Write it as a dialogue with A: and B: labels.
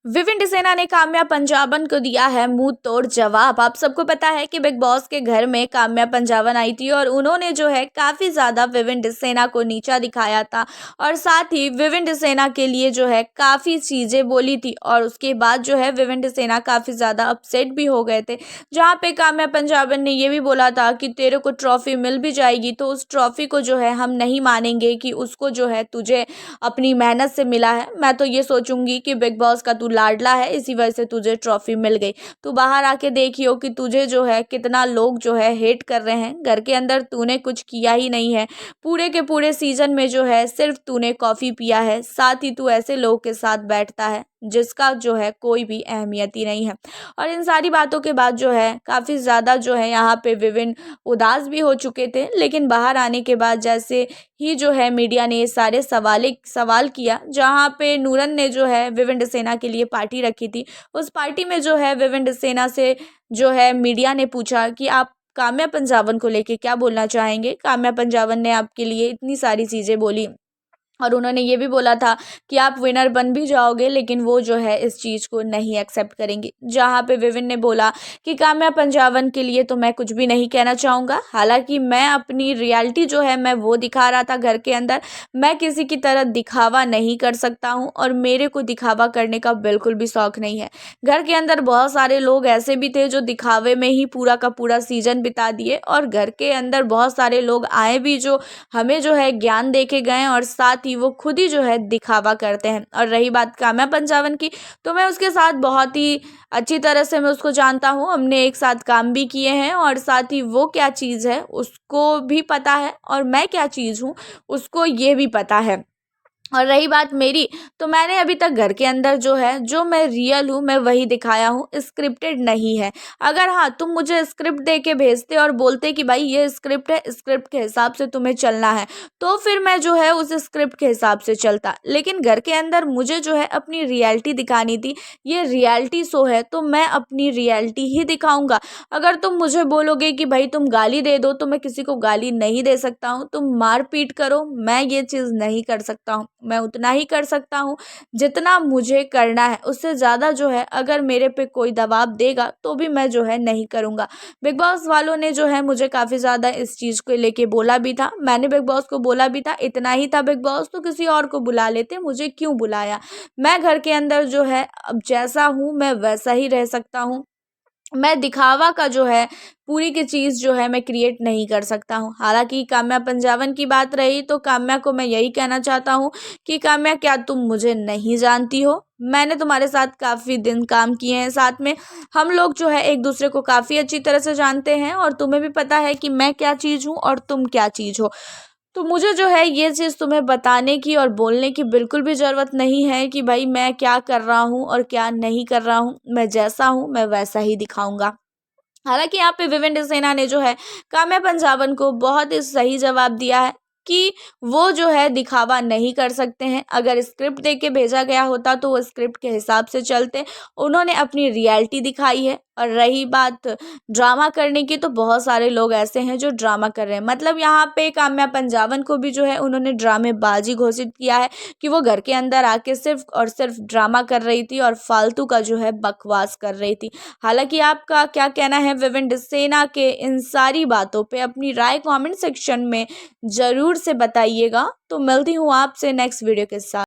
A: Woven सेना ने काम्या पंजाबन को दिया है मुंह तोड़ जवाब। आप सबको पता है कि बिग बॉस के घर में काम्या पंजाबन आई थी और उन्होंने जो है काफी ज्यादा विविन सेना को नीचा दिखाया था और साथ ही विविन सेना के लिए जो है काफी चीजें बोली थी और उसके बाद जो है विविन सेना काफी ज्यादा अपसेट भी हो गए थे। जहाँ पे काम्या पंजाबन ने ये भी बोला था कि तेरे को ट्रॉफी मिल भी जाएगी तो उस ट्रॉफी को जो है हम नहीं मानेंगे कि उसको जो है तुझे अपनी मेहनत से मिला है। मैं तो ये सोचूंगी कि बिग बॉस का तू लाडला है, इसी वजह से तुझे ट्रॉफी मिल गई। तू बाहर आके देखियो कि तुझे जो है कितना लोग जो है हेट कर रहे हैं। घर के अंदर तूने कुछ किया ही नहीं है, पूरे के पूरे सीजन में जो है सिर्फ तूने कॉफी पिया है, साथ ही तू ऐसे लोगों के साथ बैठता है जिसका जो है कोई भी अहमियत ही नहीं है। और इन सारी बातों के बाद जो है काफ़ी ज़्यादा जो है यहाँ पे विविन उदास भी हो चुके थे, लेकिन बाहर आने के बाद जैसे ही जो है मीडिया ने ये सारे सवाल किया, जहाँ पे नूरन ने जो है विविन सेना के लिए पार्टी रखी थी। उस पार्टी में जो है विविन सेना से जो है मीडिया ने पूछा कि आप काम्या पंजाबन को लेके क्या बोलना चाहेंगे। काम्या पंजाबन ने आपके लिए इतनी सारी चीज़ें बोली और उन्होंने ये भी बोला था कि आप विनर बन भी जाओगे, लेकिन वो जो है इस चीज़ को नहीं एक्सेप्ट करेंगी। जहाँ पे विविन ने बोला कि काम्या पंजाबन के लिए तो मैं कुछ भी नहीं कहना चाहूँगा, हालांकि मैं अपनी रियलिटी जो है मैं वो दिखा रहा था घर के अंदर। मैं किसी की तरह दिखावा नहीं कर सकता हूँ और मेरे को दिखावा करने का बिल्कुल भी शौक नहीं है। घर के अंदर बहुत सारे लोग ऐसे भी थे जो दिखावे में ही पूरा का पूरा सीजन बिता दिए और घर के अंदर बहुत सारे लोग आए भी जो हमें जो है ज्ञान दे के गए और साथ ही वो खुद ही जो है दिखावा करते हैं। और रही बात काम्या पंजाबन की, तो मैं उसके साथ बहुत ही अच्छी तरह से मैं उसको जानता हूँ। हमने एक साथ काम भी किए हैं और साथ ही वो क्या चीज़ है उसको भी पता है और मैं क्या चीज़ हूँ उसको ये भी पता है। और रही बात मेरी, तो मैंने अभी तक घर के अंदर जो है जो मैं रियल हूँ मैं वही दिखाया हूँ, स्क्रिप्टेड नहीं है। अगर हाँ तुम मुझे स्क्रिप्ट दे के भेजते और बोलते कि भाई ये स्क्रिप्ट है, स्क्रिप्ट के हिसाब से तुम्हें चलना है, तो फिर मैं जो है उस स्क्रिप्ट के हिसाब से चलता। लेकिन घर के अंदर मुझे जो है अपनी रियलिटी दिखानी थी, ये रियलिटी शो है तो मैं अपनी रियलिटी ही दिखाऊंगा। अगर तुम मुझे बोलोगे कि भाई तुम गाली दे दो, तो मैं किसी को गाली नहीं दे सकता हूँ। तुम मारपीट करो, मैं ये चीज़ नहीं कर सकता हूँ। मैं उतना ही कर सकता हूँ जितना मुझे करना है, उससे ज़्यादा जो है अगर मेरे पे कोई दबाव देगा तो भी मैं जो है नहीं करूँगा। बिग बॉस वालों ने जो है मुझे काफ़ी ज़्यादा इस चीज़ को लेके बोला भी था, मैंने बिग बॉस को बोला भी था इतना ही था बिग बॉस तो किसी और को बुला लेते, मुझे क्यों बुलाया। मैं घर के अंदर जो है अब जैसा हूँ मैं वैसा ही रह सकता हूँ। मैं दिखावा का जो है पूरी की चीज़ जो है मैं क्रिएट नहीं कर सकता हूँ। हालांकि काम्या पंजाबन की बात रही तो काम्या को मैं यही कहना चाहता हूँ कि काम्या क्या तुम मुझे नहीं जानती हो। मैंने तुम्हारे साथ काफ़ी दिन काम किए हैं साथ में, हम लोग जो है एक दूसरे को काफ़ी अच्छी तरह से जानते हैं और तुम्हें भी पता है कि मैं क्या चीज़ हूँ और तुम क्या चीज़ हो। तो मुझे जो है ये चीज़ तुम्हें बताने की और बोलने की बिल्कुल भी ज़रूरत नहीं है कि भाई मैं क्या कर रहा हूँ और क्या नहीं कर रहा हूँ। मैं जैसा हूँ मैं वैसा ही दिखाऊंगा। हालांकि यहाँ पे विवेंद्र सेना ने जो है काम्या पंजाबन को बहुत ही सही जवाब दिया है कि वो जो है दिखावा नहीं कर सकते हैं। अगर स्क्रिप्ट दे के भेजा गया होता तो वो स्क्रिप्ट के हिसाब से चलते। उन्होंने अपनी रियलिटी दिखाई है। और रही बात ड्रामा करने की, तो बहुत सारे लोग ऐसे हैं जो ड्रामा कर रहे हैं। मतलब यहाँ पे काम्या पंजाबन को भी जो है उन्होंने ड्रामेबाजी घोषित किया है कि वो घर के अंदर आके सिर्फ और सिर्फ ड्रामा कर रही थी और फालतू का जो है बकवास कर रही थी। हालांकि आपका क्या कहना है विवेंद्र सेना के इन सारी बातों पे, अपनी राय कमेंट सेक्शन में ज़रूर से बताइएगा। तो मिलती हूँ आपसे नेक्स्ट वीडियो के साथ।